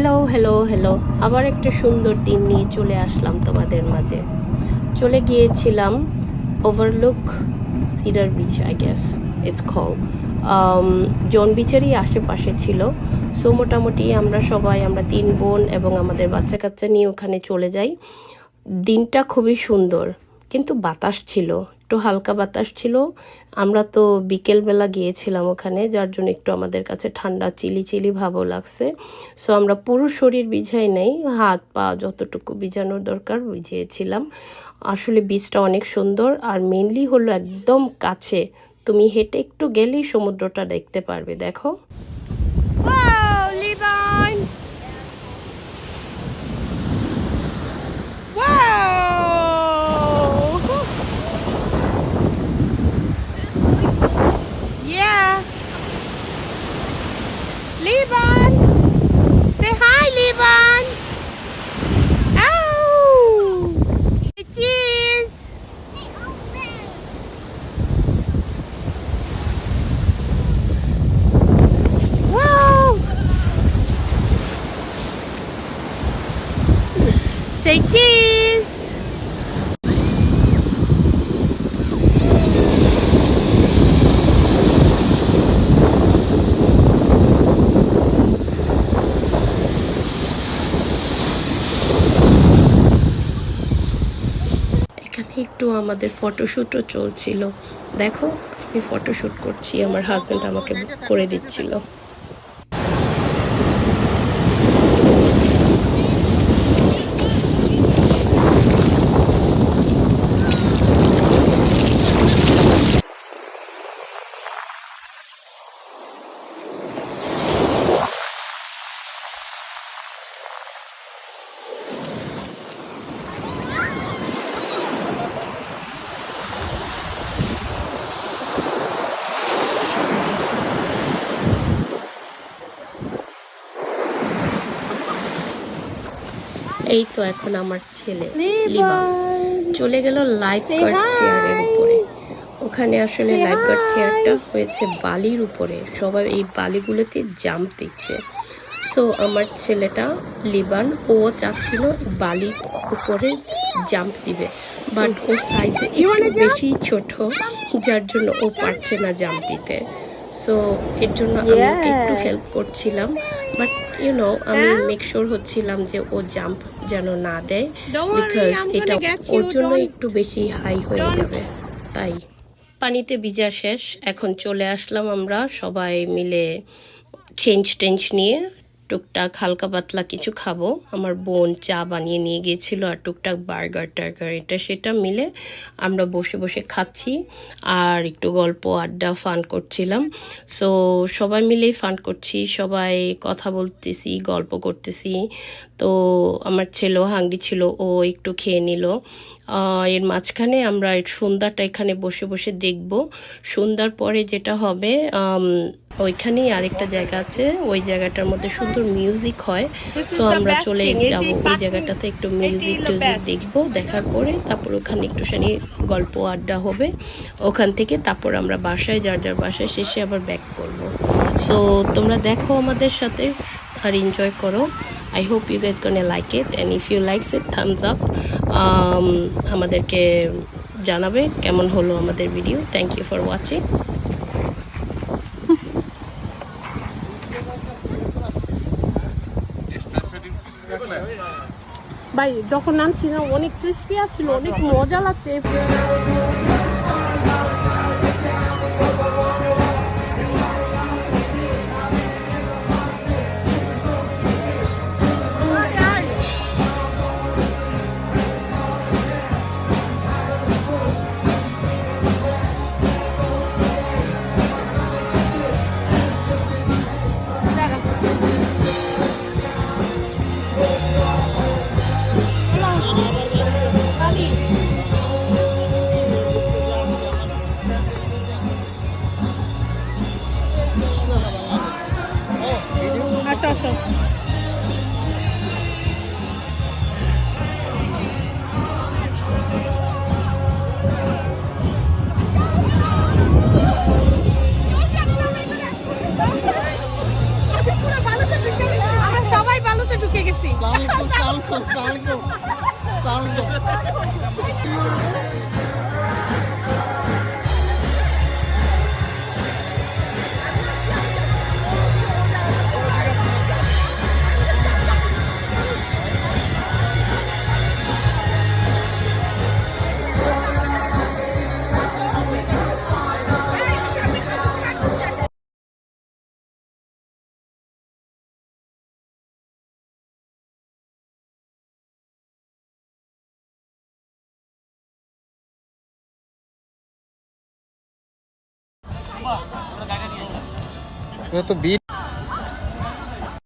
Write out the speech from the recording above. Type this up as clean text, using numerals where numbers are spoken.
Hello hello hello, আবার একটা সুন্দর দিন নিয়ে চলে আসলাম তোমাদের মাঝে। চলে গিয়েছিলাম overlook cedar beach, I guess it's call. John বিচেরই আশেপাশে ছিল। সো মোটামুটি আমরা 3 বোন এবং আমাদের বাচ্চা কাচ্চা নিয়ে ওখানে চলে যাই। দিনটা খুবই সুন্দর, কিন্তু বাতাস ছিল, একটু হালকা বাতাস ছিল। আমরা তো বিকেলবেলা গিয়েছিলাম ওখানে, যার জন্য একটু আমাদের কাছে ঠান্ডা চিলি চিলি ভাবও লাগছে। সো আমরা পুরো শরীর ভিজাই নাই, হাত পা যতটুকু ভিজানোর দরকার ভিজিয়েছিলাম। আসলে বীচটা অনেক সুন্দর, আর মেনলি হলো একদম কাছে, তুমি হেঁটে একটু গেলেই সমুদ্রটা দেখতে পারবে। দেখো, Liban! Say hi, Liban! Oh! Cheese! Wow! Say cheese! এখানে একটু আমাদের ফটোশ্যুটও চলছিল। দেখো, আমি ফটোশ্যুট করছি, আমার হাজব্যান্ড আমাকে করে দিচ্ছিল। এই তো এখন আমার ছেলে লিবান চলে গেল লাইফ গার্ড চেয়ারের উপরে। ওখানে আসলে লাইফ গার্ড চেয়ারটা হয়েছে বালির উপরে, সবাই এই বালিগুলোতে জাম্প দিচ্ছে। সো আমার ছেলেটা লিবান, ও চাচ্ছিল বালির উপরে জাম্প দিবে, বাট ও সাইজে একটু বেশি ছোট, যার জন্য ও পারছে না জাম্প দিতে। সো এর জন্য আমি ওকে একটু হেল্প করছিলাম, বাট আমি মেক শিওর হচ্ছিলাম যে ও জাম্প যেন না দেয়, বিকজ এটা ওর জন্য একটু বেশি হাই হয়ে যাবে। তাই পানিতে ভিজা শেষ, এখন চলে আসলাম আমরা সবাই মিলে চেঞ্জ নিয়ে টুকটাক হালকা পাতলা কিছু খাবো। আমার বোন চা বানিয়ে নিয়ে গিয়েছিল, আর টুকটাক বার্গার টার্গার এটা সেটা মিলে আমরা বসে বসে খাচ্ছি আর একটু গল্প আড্ডা ফান করছিলাম। সো সবাই মিলেই ফান করছি, সবাই কথা বলতেছি, গল্প করতেছি। তো আমার ছেলেও হাঙ্গরি ছিল, ও একটু খেয়ে নিল। এর মাঝখানে আমরা সন্ধ্যাটা এখানে বসে বসে দেখব। সন্ধ্যার পরে যেটা হবে, ওইখানেই আরেকটা জায়গা আছে, ওই জায়গাটার মধ্যে সুন্দর মিউজিক হয়। সো আমরা চলে যাব ওই জায়গাটাতে, একটু মিউজিক টিউজিক দেখবো, দেখার পরে তারপর ওখানে একটুখানি গল্প আড্ডা হবে। ওখান থেকে তারপর আমরা বাসায়, যার যার বাসায় শেষে আবার ব্যাক করব। সো তোমরা দেখো আমাদের সাথে আর এনজয় করো। I hope you guys gonna like it, and if you likes it, thumbs up. আমাদেরকে জানাবে কেমন হলো আমাদের video. Thank you for watching. ভাই যখন নামছি না অনেক ক্রিস্পি আসছিল, অনেক মজা লাগছে। তো বিল